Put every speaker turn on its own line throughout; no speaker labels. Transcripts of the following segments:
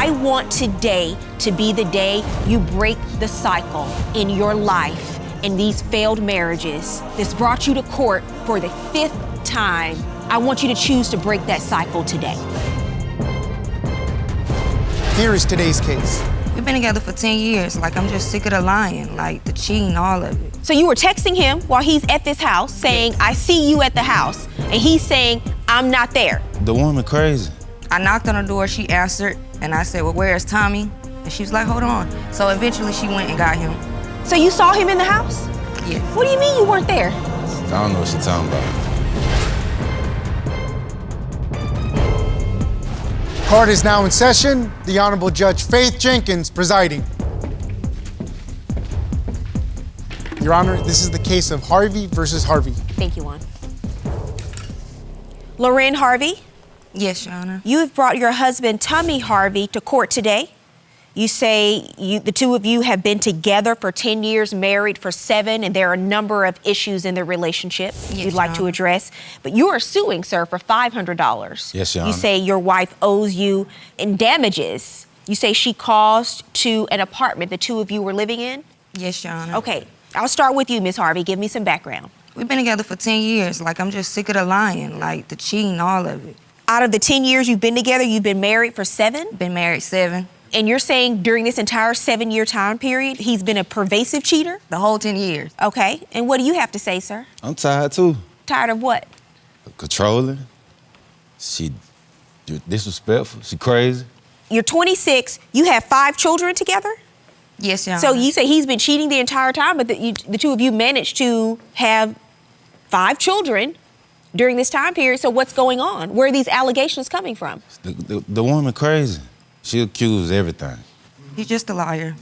I want today to be the day you break the cycle in your life in these failed marriages. This brought you to court for the 5th time. I want you to choose to break that cycle today.
Here is today's case.
We've been together for 10 years. Like, I'm just sick of the lying, like the cheating, all of it.
So you were texting him while he's at this house saying,
Yes.
I see you at the house. And he's saying, I'm not there.
The woman crazy.
I knocked on her door, she answered, and I said, well, where's Tommy? And she was like, hold on. So eventually she went and got him.
So you saw him in the house?
Yes.
What do you mean you weren't there?
I don't know what she's talking about.
Court is now in session. The Honorable Judge Faith Jenkins presiding. Your Honor, this is the case of Harvey versus Harvey.
Thank you, Juan. Lorraine Harvey,
Yes, Your Honor.
you have brought your husband, Tommy Harvey, to court today. You say the two of you have been together for 10 years, married for 7, and there are a number of issues in their relationship
Yes,
you'd like
Your
to
Honor.
address. But you are suing, sir, for $500.
Yes, Your
You
Honor.
say your wife owes you in damages. You say she caused to an apartment the two of you were living in?
Yes, Your Honor.
Okay, I'll start with you, Ms. Harvey. Give me some background.
We've been together for 10 years. Like, I'm just sick of the lying, like the cheating, all of it.
Out of the 10 years you've been together, you've been married for 7?
Been married 7.
And you're saying during this entire 7-year time period, he's been a pervasive cheater?
The whole 10 years.
Okay, and what do you have to say, sir?
I'm tired too.
Tired of what?
Controlling. She disrespectful. She crazy.
You're 26, you have 5 children together?
Yes, Your Honor.
So you say he's been cheating the entire time, but the two of you managed to have 5 children during this time period. So what's going on? Where are these allegations coming from?
The woman crazy. She accused everything.
He's just a liar.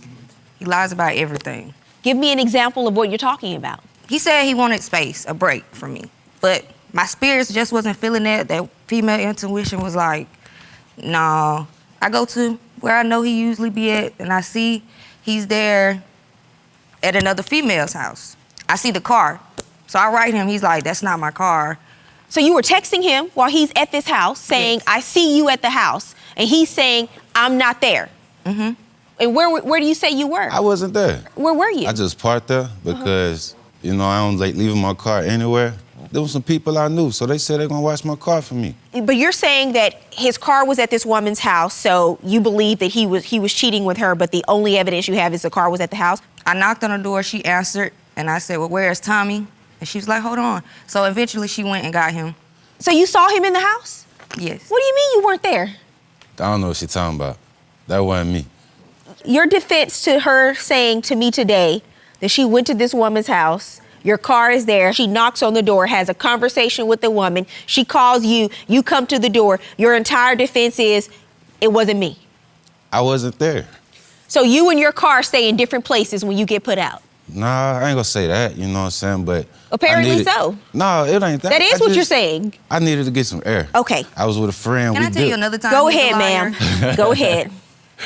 He lies about everything.
Give me an example of what you're talking about.
He said he wanted space, a break from me. But my spirits just wasn't feeling that. That female intuition was like, no. I go to where I know he usually be at, and I see he's there at another female's house. I see the car. So I write him, he's like, that's not my car.
So you were texting him while he's at this house saying,
Yes.
I see you at the house. And he's saying, I'm not there.
Mm-hmm.
And where do you say you were?
I wasn't there.
Where were you?
I just parked there because, you know, I don't like leaving my car anywhere. There was some people I knew, so they said they're gonna watch my car for me.
But you're saying that his car was at this woman's house, so you believe that he was cheating with her, but the only evidence you have is the car was at the house?
I knocked on her door, she answered, and I said, well, where's Tommy? And she was like, hold on. So eventually she went and got him.
So you saw him in the house?
Yes.
What do you mean you weren't there?
I don't know what she's talking about. That wasn't me.
Your defense to her saying to me today that she went to this woman's house, your car is there, she knocks on the door, has a conversation with the woman, she calls you, you come to the door, your entire defense is, it wasn't me.
I wasn't there.
So you and your car stay in different places when you get put out?
Nah, I ain't gonna say that, you know what I'm saying, but...
Apparently so.
No, it ain't that.
That is what you're saying.
I needed to get some air.
Okay.
I was with a friend.
Can
we
I tell you
dipped.
another time?
Go
he's a
ahead,
liar?
ma'am. Go ahead.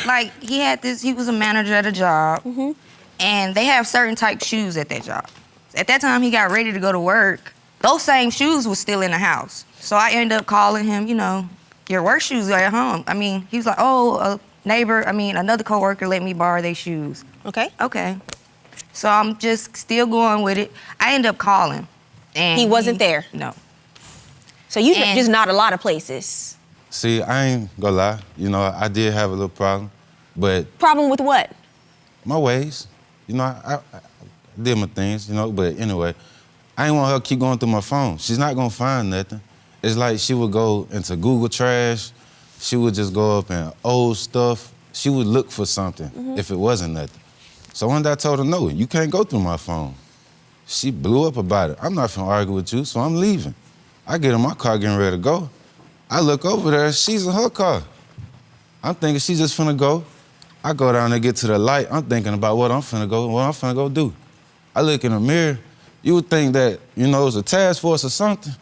Like, he was a manager at a job, and they have certain type shoes at that job. At that time, he got ready to go to work. Those same shoes was still in the house. So I ended up calling him, you know, your work shoes are at home. I mean, he was like, oh, another coworker let me borrow their shoes.
Okay.
Okay. So I'm just still going with it. I ended up calling. And
He wasn't there?
No.
So you
And-
just not a lot of places.
See, I ain't gonna lie. You know, I did have a little problem, but
Problem with what?
my ways, you know, I did my things, you know, but anyway, I ain't want her to keep going through my phone. She's not gonna find nothing. It's like she would go into Google trash. She would just go up in old stuff. She would look for something if it wasn't nothing. So one day I told her, no, you can't go through my phone. She blew up about it. I'm not finna argue with you, so I'm leaving. I get in my car getting ready to go. I look over there, she's in her car. I'm thinking she's just finna go. I go down there, get to the light. I'm thinking about what I'm finna go do. I look in the mirror. You would think that, you know, it was a task force or something.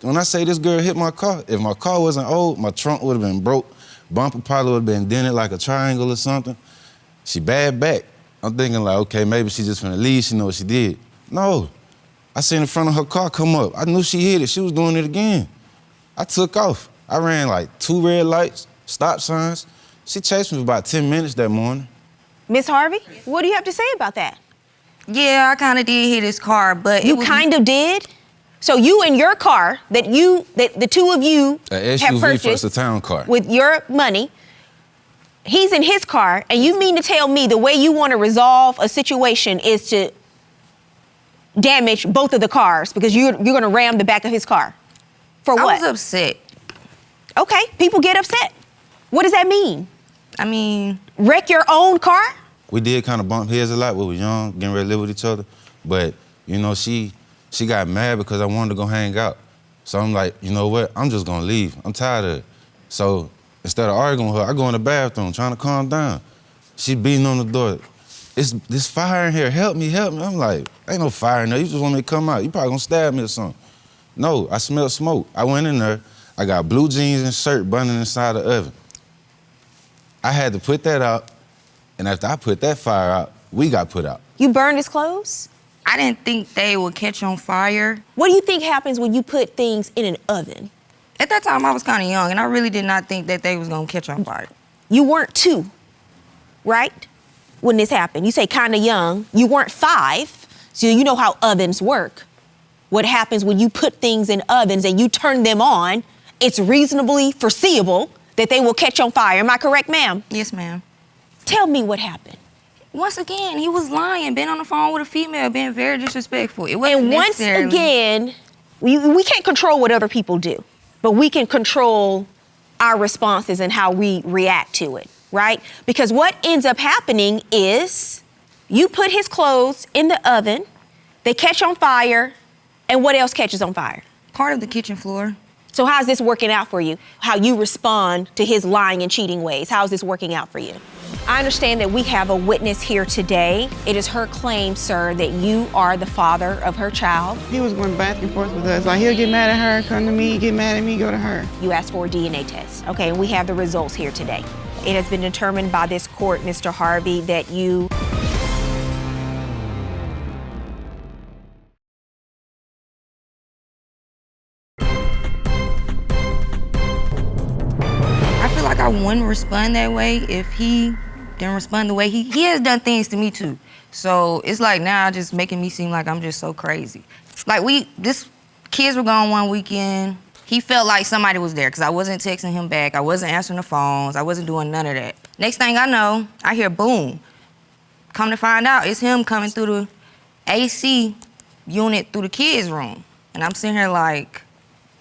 When I say this girl hit my car, if my car wasn't old, my trunk would have been broke. Bumper probably would have been dented like a triangle or something. She bad back. I'm thinking like, okay, maybe she just finna leave, she know what she did. No, I seen the front of her car come up. I knew she hit it, she was doing it again. I took off. I ran like 2 red lights, stop signs, She chased me for about 10 minutes that morning.
Miss Harvey, what do you have to say about that?
Yeah, I kind of did hit his car, but
You kind of did? So you in your car that the two of you
An
have
SUV
purchased
versus a town car.
with your money, he's in his car, and you mean to tell me the way you want to resolve a situation is to damage both of the cars because you're going to ram the back of his car? For
I
what?
was upset.
Okay, people get upset. What does that mean?
I mean,
Wreck your own car?
We did kind of bump heads a lot. We were young, getting ready to live with each other. But, you know, she got mad because I wanted to go hang out. So I'm like, you know what? I'm just gonna leave. I'm tired of it. So instead of arguing with her, I go in the bathroom trying to calm down. She beating on the door. It's this fire in here. Help me, help me. I'm like, ain't no fire in there. You just want me to come out. You probably gonna stab me or something. No, I smelled smoke. I went in there. I got blue jeans and shirt burning inside the oven. I had to put that out. And after I put that fire out, we got put out.
You burned his clothes?
I didn't think they would catch on fire.
What do you think happens when you put things in an oven?
At that time, I was kind of young, and I really did not think that they was gonna catch on fire.
You weren't 2, right? When this happened. You say kind of young. You weren't 5, so you know how ovens work. What happens when you put things in ovens and you turn them on, it's reasonably foreseeable that they will catch on fire. Am I correct, ma'am?
Yes, ma'am.
Tell me what happened.
Once again, he was lying, been on the phone with a female, being very disrespectful. It wasn't
And once
necessarily...
again, we can't control what other people do, but we can control our responses and how we react to it, right? Because what ends up happening is you put his clothes in the oven, they catch on fire, and what else catches on fire?
Part of the kitchen floor.
So how's this working out for you? How you respond to his lying and cheating ways? How's this working out for you? I understand that we have a witness here today. It is her claim, sir, that you are the father of her child.
He was going back and forth with us. Like, he'll get mad at her, come to me, get mad at me, go to her.
You asked for a DNA test. Okay, and we have the results here today. It has been determined by this court, Mr. Harvey, that you...
I feel like I wouldn't respond that way if he didn't respond the way he has done things to me too. So it's like now just making me seem like I'm just so crazy. Like kids were gone one weekend. He felt like somebody was there because I wasn't texting him back. I wasn't answering the phones. I wasn't doing none of that. Next thing I know, I hear boom. Come to find out, it's him coming through the AC unit through the kids' room. And I'm sitting here like,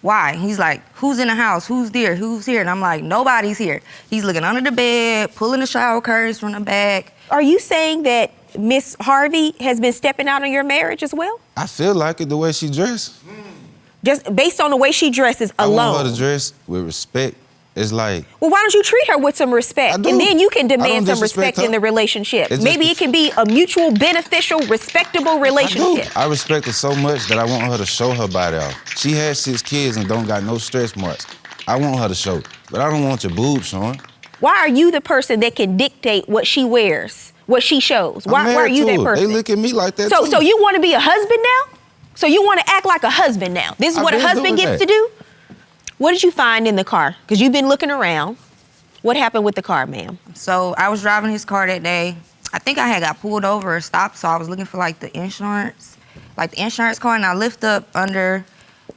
why? He's like, who's in the house? Who's there? Who's here? And I'm like, nobody's here. He's looking under the bed, pulling the shower curtains from the back.
Are you saying that Miss Harvey has been stepping out on your marriage as well?
I feel like it the way she dressed.
Just based on the way she dresses
I
alone?
want her to dress with respect. It's like...
Well, why don't you treat her with some respect?
I do.
And then you can
I don't
demand some
disrespect
respect in
her.
the relationship.
It's just
Maybe
the-
it can be a mutual, beneficial, respectable relationship.
I respect her so much that I want her to show her body off. She has 6 kids and don't got no stretch marks. I want her to show, but I don't want your boobs showing.
Why are you the person that can dictate what she wears, what she shows?
I'm
Why are
married
you
to
that
her.
person?
They look at me like that too.
So you want to be a husband now? So you want to act like a husband now? This is
I've
what a
been
husband
doing
gets
that.
to do? What did you find in the car? Because you've been looking around. What happened with the car, ma'am?
So I was driving his car that day. I think I had got pulled over or stopped, so I was looking for like the insurance card, and I lift up under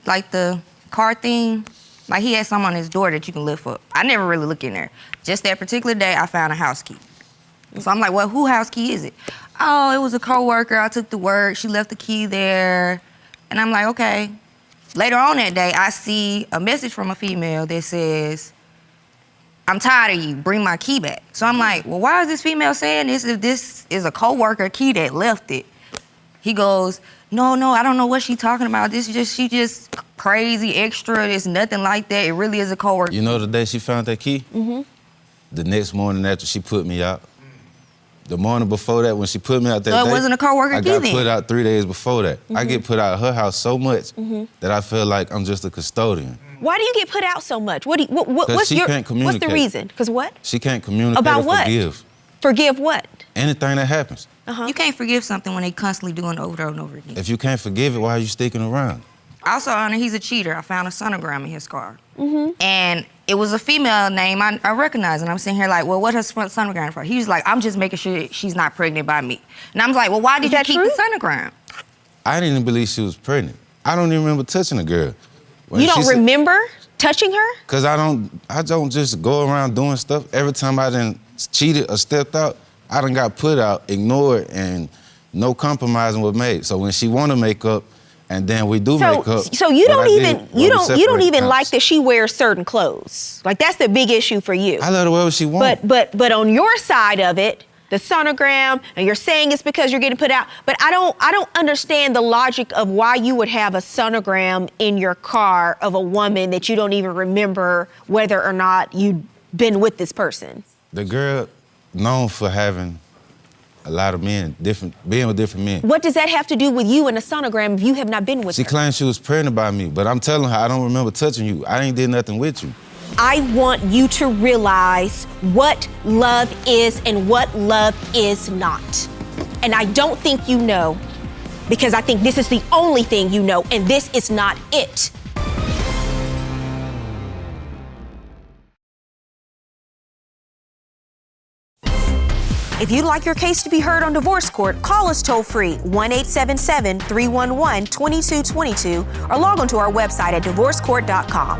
like the car thing. Like he had something on his door that you can lift up. I never really look in there. Just that particular day, I found a house key. So I'm like, well, who house key is it? Oh, it was a coworker. I took to work. She left the key there. And I'm like, okay. Later on that day, I see a message from a female that says, I'm tired of you, bring my key back. So I'm like, well, why is this female saying this if this is a coworker key that left it? He goes, no, I don't know what she's talking about. She just crazy, extra, it's nothing like that. It really is a coworker.
You know the day she found that key? Mm-hmm. The next morning after she put me out. The morning before that, when she put me out that
So it
day,
wasn't a coworker
I
key
got
then?
put out 3 days before that. I get put out of her house so much that I feel like I'm just a custodian.
Why do you get put out so much? What's
she can't
what's the
communicate.
reason? Because what?
She can't communicate
About
or
what?
forgive.
Forgive what?
Anything that happens.
You can't forgive something when they constantly doing it over and over again.
If you can't forgive it, why are you sticking around?
Also, Honor, he's a cheater. I found a sonogram in his car. And it was a female name I recognize, and I'm sitting here like, well, what has sonogram for? He was like, I'm just making sure she's not pregnant by me. And I'm like, well, why did you keep the sonogram?
I didn't believe she was pregnant. I don't even remember touching the girl. When
You don't remember touching her?
Cause I don't just go around doing stuff. Every time I done cheated or stepped out, I done got put out, ignored, and no compromising was made. So when she wanna make up, and then we do make up.
So you don't even like that she wears certain clothes. Like that's the big issue for you.
I let her wear what she wants.
But on your side of it, the sonogram, and you're saying it's because you're getting put out. But I don't understand the logic of why you would have a sonogram in your car of a woman that you don't even remember whether or not you'd been with this person.
The girl known for having a lot of men, being with different men.
What does that have to do with you and a sonogram if you have not been with her?
She claimed she was pregnant by me, but I'm telling her I don't remember touching you. I ain't did nothing with you.
I want you to realize what love is and what love is not. And I don't think you know, because I think this is the only thing you know, and this is not it. If you'd like your case to be heard on divorce court, call us toll-free, 1-877-311-2222, or log on to our website at divorcecourt.com.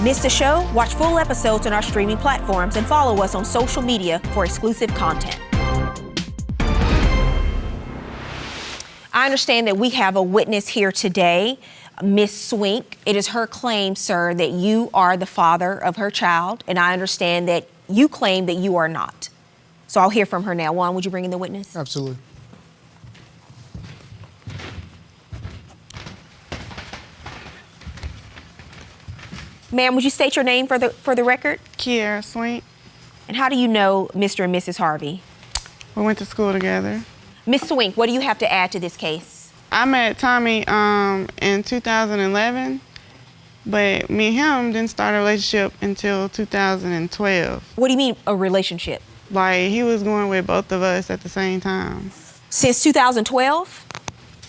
Miss the show? Watch full episodes on our streaming platforms and follow us on social media for exclusive content. I understand that we have a witness here today, Miss Swink. It is her claim, sir, that you are the father of her child, and I understand that you claim that you are not. So I'll hear from her now. Juan, would you bring in the witness?
Absolutely.
Ma'am, would you state your name for the record?
Kiara Swink.
And how do you know Mr. and Mrs. Harvey?
We went to school together.
Miss Swink, what do you have to add to this case?
I met Tommy in 2011, but me and him didn't start a relationship until 2012.
What do you mean, a relationship?
Like, he was going with both of us at the same time.
Since 2012?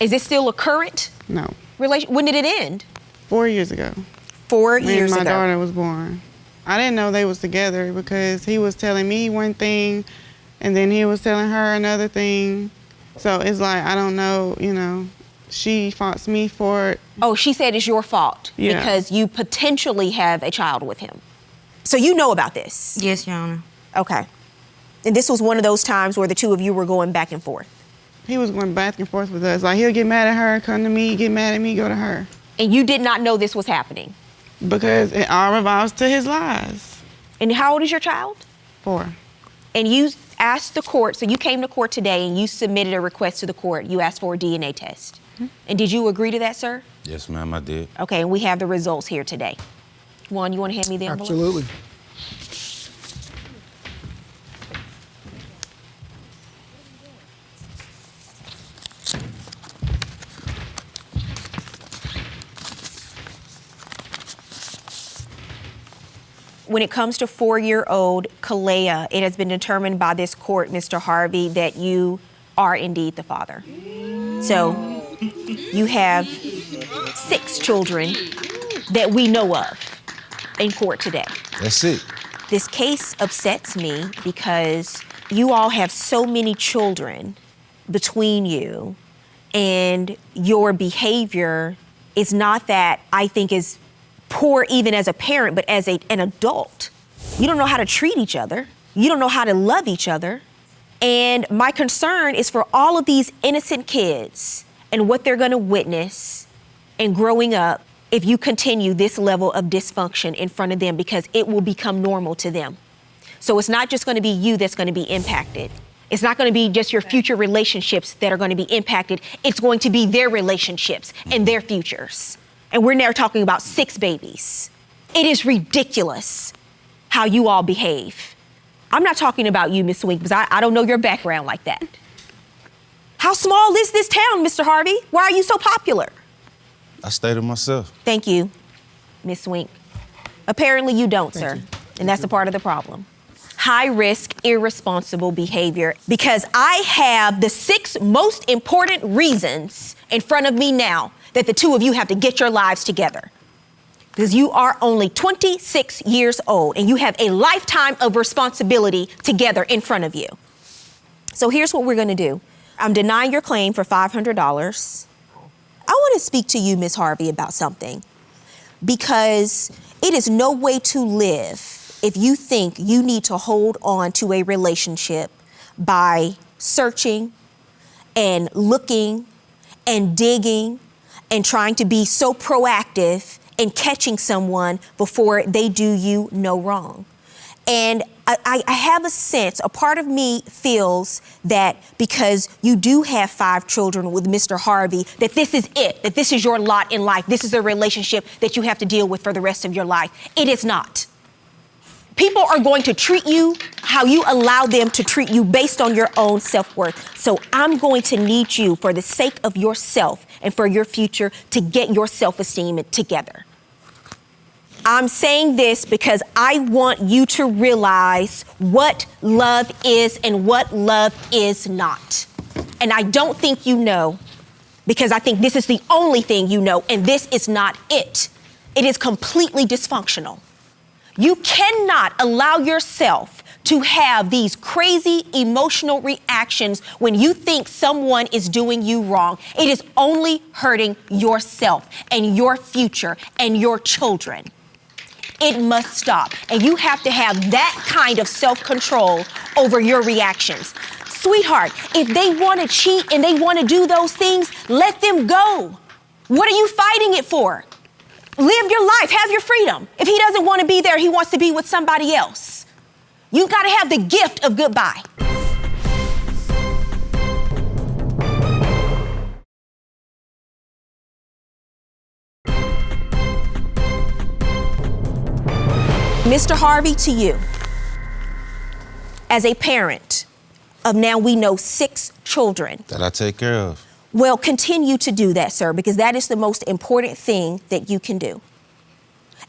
Is this still a current
No.
relation? When did it end?
4 years ago.
4 years
when my
ago.
daughter was born. I didn't know they was together because he was telling me one thing and then he was telling her another thing. So it's like, I don't know, you know, she faults me for it.
Oh, she said it's your fault because you potentially have a child with him. So you know about this?
Yes, Your Honor.
Okay. And this was one of those times where the two of you were going back and forth.
He was going back and forth with us. Like, he'll get mad at her, come to me, get mad at me, go to her.
And you did not know this was happening?
Because it all revolves to his lies.
And how old is your child?
4.
And you asked the court, so you came to court today and you submitted a request to the court. You asked for a DNA test. Mm-hmm. And did you agree to that, sir?
Yes, ma'am, I did.
Okay, and we have the results here today. Juan, you want to hand me the envelope?
Absolutely.
When it comes to 4-year-old Kalea, it has been determined by this court, Mr. Harvey, that you are indeed the father. So you have 6 children that we know of in court today.
That's it.
This case upsets me because you all have so many children between you, and your behavior is not that I think is poor even as a parent, but as an adult. You don't know how to treat each other. You don't know how to love each other. And my concern is for all of these innocent kids and what they're gonna witness and growing up if you continue this level of dysfunction in front of them, because it will become normal to them. So it's not just gonna be you that's gonna be impacted. It's not gonna be just your future relationships that are gonna be impacted. It's going to be their relationships and their futures. And we're now talking about 6 babies. It is ridiculous how you all behave. I'm not talking about you, Ms. Swink, because I don't know your background like that. How small is this town, Mr. Harvey? Why are you so popular?
I stayed to myself.
Thank you, Ms. Swink. Apparently you don't, sir. And that's a part of the problem. High risk, irresponsible behavior, because I have the 6 most important reasons in front of me now that the 2 of you have to get your lives together. Because you are only 26 years old and you have a lifetime of responsibility together in front of you. So here's what we're gonna do. I'm denying your claim for $500. I wanna speak to you, Ms. Harvey, about something, because it is no way to live if you think you need to hold on to a relationship by searching and looking and digging and trying to be so proactive in catching someone before they do you no wrong. And I have a sense, a part of me feels that because you do have 5 children with Mr. Harvey, that this is it, that this is your lot in life. This is a relationship that you have to deal with for the rest of your life. It is not. People are going to treat you how you allow them to treat you based on your own self-worth. So I'm going to need you, for the sake of yourself and for your future, to get your self-esteem together. I'm saying this because I want you to realize what love is and what love is not. And I don't think you know, because I think this is the only thing you know, and this is not it. It is completely dysfunctional. You cannot allow yourself to have these crazy emotional reactions when you think someone is doing you wrong. It is only hurting yourself and your future and your children. It must stop. And you have to have that kind of self-control over your reactions. Sweetheart, if they want to cheat and they want to do those things, let them go. What are you fighting it for? Live your life, have your freedom. If he doesn't want to be there, he wants to be with somebody else. You got to have the gift of goodbye. Mr. Harvey, to you, as a parent of now we know 6 children.
That I take care of.
Well, continue to do that, sir, because that is the most important thing that you can do.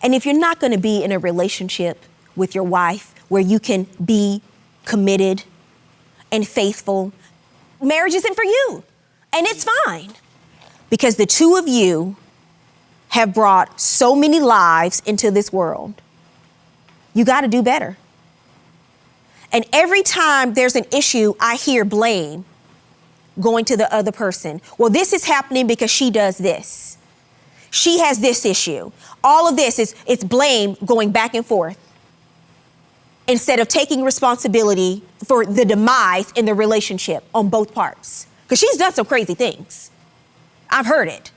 And if you're not going to be in a relationship with your wife where you can be committed and faithful, marriage isn't for you. And it's fine, because the two of you have brought so many lives into this world. You got to do better. And every time there's an issue, I hear blame going to the other person. Well, this is happening because she does this. She has this issue. All of this it's blame going back and forth, instead of taking responsibility for the demise in the relationship on both parts. Because she's done some crazy things. I've heard it.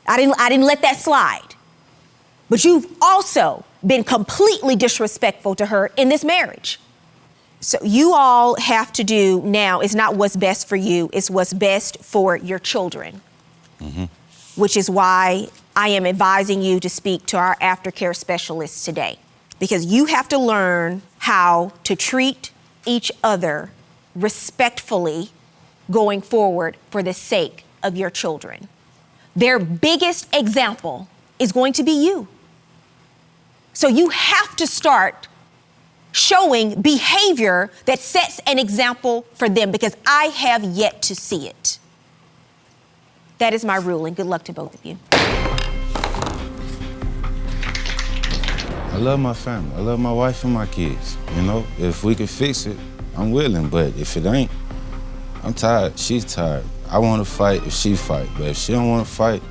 I didn't let that slide. But you've also been completely disrespectful to her in this marriage. So you all have to do now is not what's best for you, it's what's best for your children. Mm-hmm. Which is why I am advising you to speak to our aftercare specialists today. Because you have to learn how to treat each other respectfully going forward for the sake of your children. Their biggest example is going to be you. So you have to start showing behavior that sets an example for them, because I have yet to see it. That is my ruling. Good luck to both of you.
I love my family. I love my wife and my kids. You know, if we can fix it, I'm willing. But if it ain't, I'm tired. She's tired. I want to fight if she fight. But if she don't want to fight,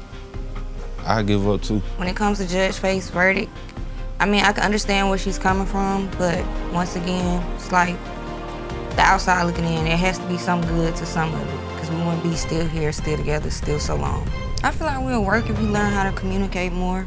I give up too. When
it comes to Judge Faith's verdict, I mean, I can understand where she's coming from, but once again, it's like the outside looking in. There has to be some good to some of it, because we wouldn't be still here, still together, still so long. I feel like we'll work if we learn how to communicate more.